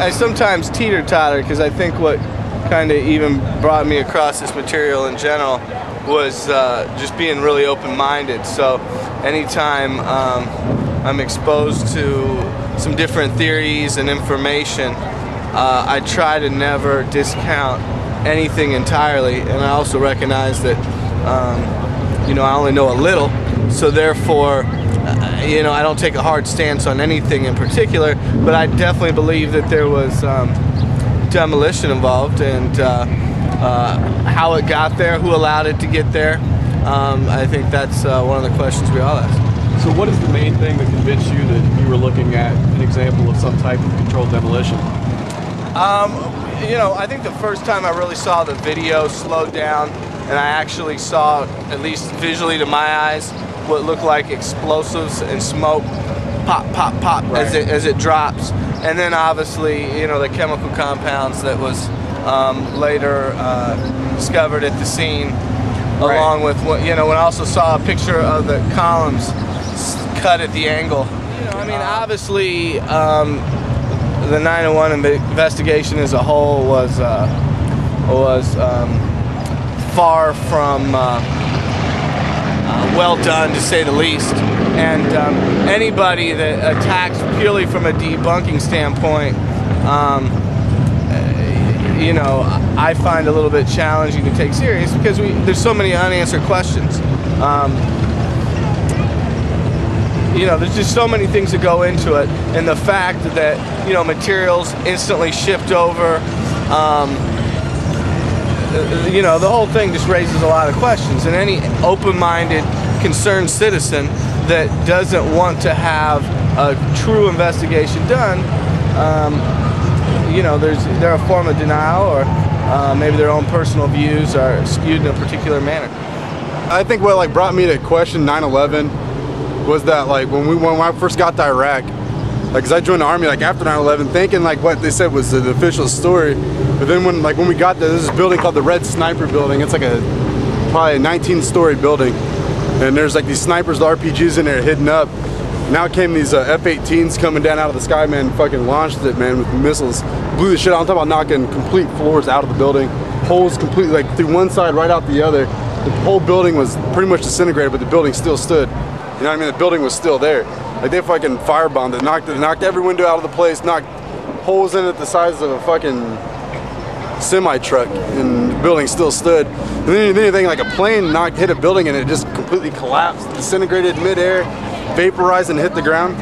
I sometimes teeter-totter, because I think what kind of even brought me across this material in general was just being really open-minded. So anytime I'm exposed to some different theories and information, I try to never discount anything entirely, and I also recognize that you know, I only know a little, so therefore you know, I don't take a hard stance on anything in particular, but I definitely believe that there was demolition involved, and how it got there, who allowed it to get there. I think that's one of the questions we all ask. So what is the main thing that convinced you that you were looking at an example of some type of controlled demolition? You know, I think the first time I really saw the video slowed down, and I actually saw, at least visually to my eyes, what looked like explosives and smoke pop, pop, pop, right, as it drops. And then obviously, you know, the chemical compounds that was later discovered at the scene, right, along with what, you know, when I also saw a picture of the columns cut at the angle. You know, I mean, obviously, the 9/11 investigation as a whole was far from well done, to say the least. And anybody that attacks purely from a debunking standpoint, you know, I find a little bit challenging to take serious, because there's so many unanswered questions. You know, there's just so many things that go into it, and the fact that, you know, materials instantly shipped over, you know, the whole thing just raises a lot of questions. And any open-minded, concerned citizen that doesn't want to have a true investigation done, you know, they're a form of denial, or maybe their own personal views are skewed in a particular manner. I think what like brought me to question 9/11 was that, like, when I first got to Iraq, like, cause I joined the army like after 9/11, thinking like what they said was the official story. But then when we got there, there's this building called the Red Sniper Building. It's like probably a 19-story building, and there's like these snipers, the RPGs in there hidden up. Now came these F-18s coming down out of the sky, man, fucking launched it, man, with missiles. Blew the shit out. I'm talking about knocking complete floors out of the building. Holes completely, like through one side, right out the other. The whole building was pretty much disintegrated, but the building still stood. You know what I mean? The building was still there. Like, they fucking firebombed it, knocked every window out of the place, knocked holes in it the size of a fucking semi-truck, and the building still stood. And then anything like a plane hit a building and it just completely collapsed, disintegrated midair, vaporized and hit the ground.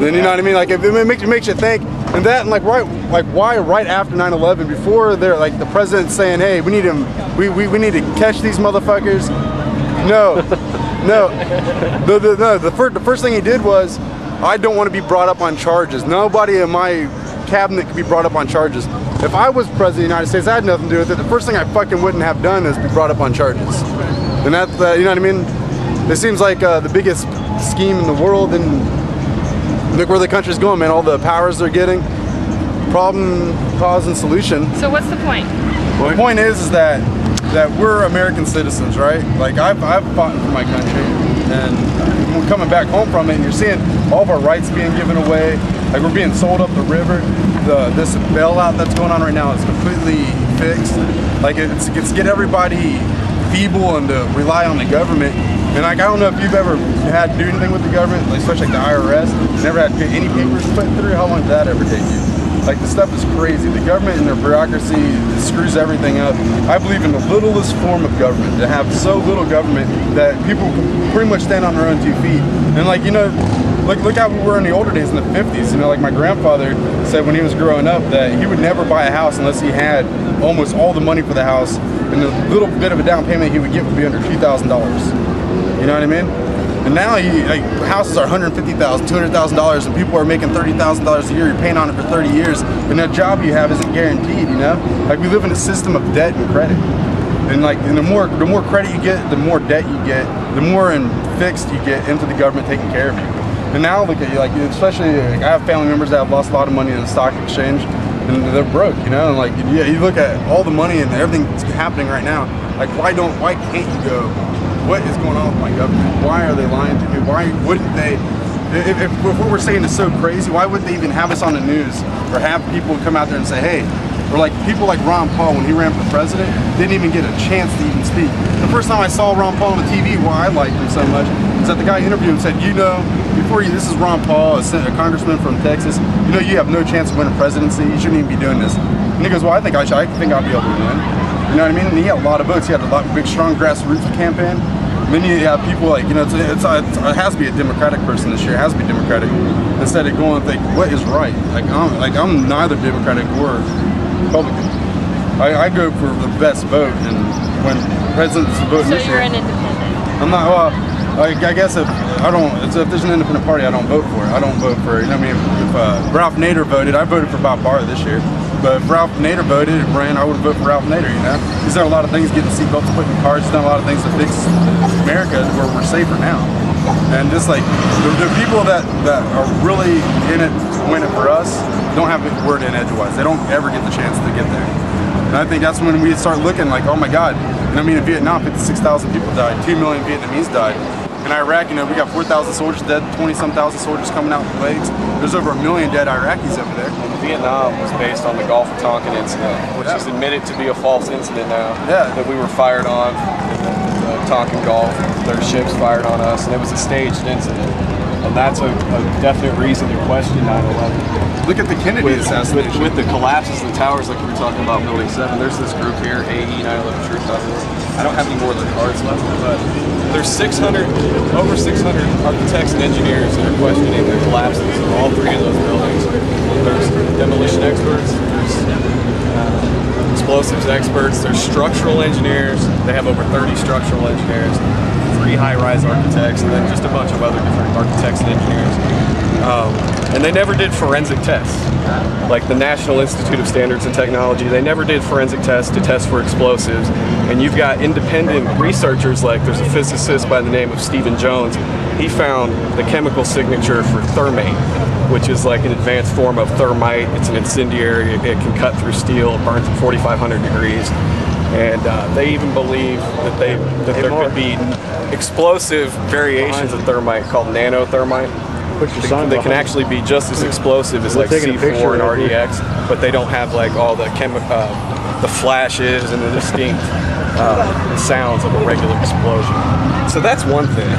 Then, you know what I mean? Like, it makes you think. And that, and like, why right after 9/11, before they're like the president's saying, hey, we need to catch these motherfuckers. No, no. The first thing he did was, I don't want to be brought up on charges. Nobody in my cabinet could be brought up on charges. If I was president of the United States, I had nothing to do with it. The first thing I fucking wouldn't have done is be brought up on charges. And that, you know what I mean? It seems like the biggest scheme in the world, and look where the country's going, man. All the powers they're getting. Problem, cause, and solution. So what's the point? Well, the point is that we're American citizens, right? Like, I've fought for my country, and we're coming back home from it, and you're seeing all of our rights being given away. Like, we're being sold up the river. This bailout that's going on right now is completely fixed. Like, it's get everybody feeble and to rely on the government. And like, I don't know if you've ever had to do anything with the government, like, especially like the IRS. Never had to pay any papers put through. How long did that ever take you? Like, the stuff is crazy. The government and their bureaucracy screws everything up. I believe in the littlest form of government, to have so little government that people can pretty much stand on their own 2 feet. And like, you know, look how we were in the older days in the 50s. You know, like my grandfather said when he was growing up that he would never buy a house unless he had almost all the money for the house, and the little bit of a down payment he would get would be under $2,000. You know what I mean? And now like, houses are $150,000, $200,000, and people are making $30,000 a year. You're paying on it for 30 years, and that job you have isn't guaranteed. You know, like, we live in a system of debt and credit, and like, and the more credit you get, the more debt you get, the more fixed you get into the government taking care of you. And now look at you, like, especially like, I have family members that have lost a lot of money in the stock exchange, and they're broke. You know, and like, yeah, you look at all the money and everything that's happening right now. Like, why can't you go, what is going on with my government? Why are they lying to me? Why wouldn't they if what we're saying is so crazy, why would they even have us on the news or have people come out there and say, hey, or like people like Ron Paul, when he ran for president, didn't even get a chance to even speak. The first time I saw Ron Paul on the TV, why I liked him so much, is that the guy interviewed him and said, you know, this is Ron Paul, a congressman from Texas, you know you have no chance to win a presidency, you shouldn't even be doing this. And he goes, well, I think I'll be able to win. You know what I mean? And he had a lot of votes. He had a lot of big, strong grassroots campaign. And then you have people like, you know, it has to be a Democratic person this year. It has to be Democratic. Instead of going and think, what is right? I'm neither Democratic or Republican. I go for the best vote, and when presidents vote this year. So you're an independent? I'm not. Well, I guess if there's an independent party, I don't vote for it. I don't vote for it. You know what I mean? If Ralph Nader voted, I voted for Bob Barr this year. But if Ralph Nader voted and ran, I would vote for Ralph Nader, you know? He's done a lot of things, getting seatbelts put in cars, he's done a lot of things to fix America where we're safer now. And just like, the people that are really in it to win it for us, don't have the word in edgewise. They don't ever get the chance to get there. And I think that's when we start looking like, oh my God. And I mean, in Vietnam, 56,000 people died, 2 million Vietnamese died. In Iraq, you know, we got 4,000 soldiers dead, 20-some thousand soldiers coming out with legs. There's over 1 million dead Iraqis over there. Vietnam was based on the Gulf of Tonkin incident, which is admitted to be a false incident now. Yeah. That we were fired on in the Tonkin Gulf. Their ships fired on us, and it was a staged incident. And that's a definite reason to question 9/11. Look at the Kennedy assassination. With the collapses of the towers, like we were talking about Building 7, there's this group here, AE 9/11 Truth. I don't have any more of the cards left, but there's over 600 architects and engineers that are questioning the collapses of all 3 of those buildings. There's demolition experts, there's explosives experts, there's structural engineers. They have over 30 structural engineers, 3 high-rise architects, and then just a bunch of other different architects and engineers. And they never did forensic tests. Like the National Institute of Standards and Technology, they never did forensic tests to test for explosives. And you've got independent researchers, like there's a physicist by the name of Stephen Jones. He found the chemical signature for thermate, which is like an advanced form of thermite. It's an incendiary, it can cut through steel, it burns at 4,500 degrees. And they even believe that there could be explosive variations of thermite called nanothermite. They can actually be just as explosive as like C4 and RDX, but they don't have like all the flashes and the distinct sounds of a regular explosion. So that's one thing.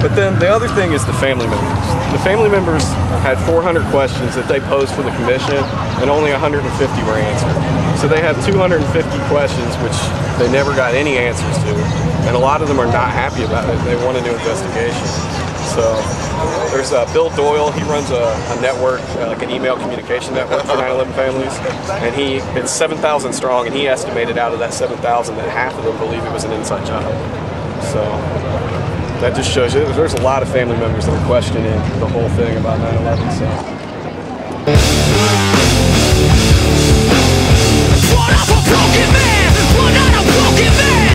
But then the other thing is the family members. The family members had 400 questions that they posed for the commission, and only 150 were answered. So they have 250 questions which they never got any answers to, and a lot of them are not happy about it. They want a new investigation. So there's Bill Doyle. He runs a network, like an email communication network for 9/11 families, and it's 7,000 strong, and he estimated out of that 7,000 that half of them believe it was an inside job. So that just shows you there's a lot of family members that are questioning the whole thing about 9/11. So. What of a broken man? What not a broken man?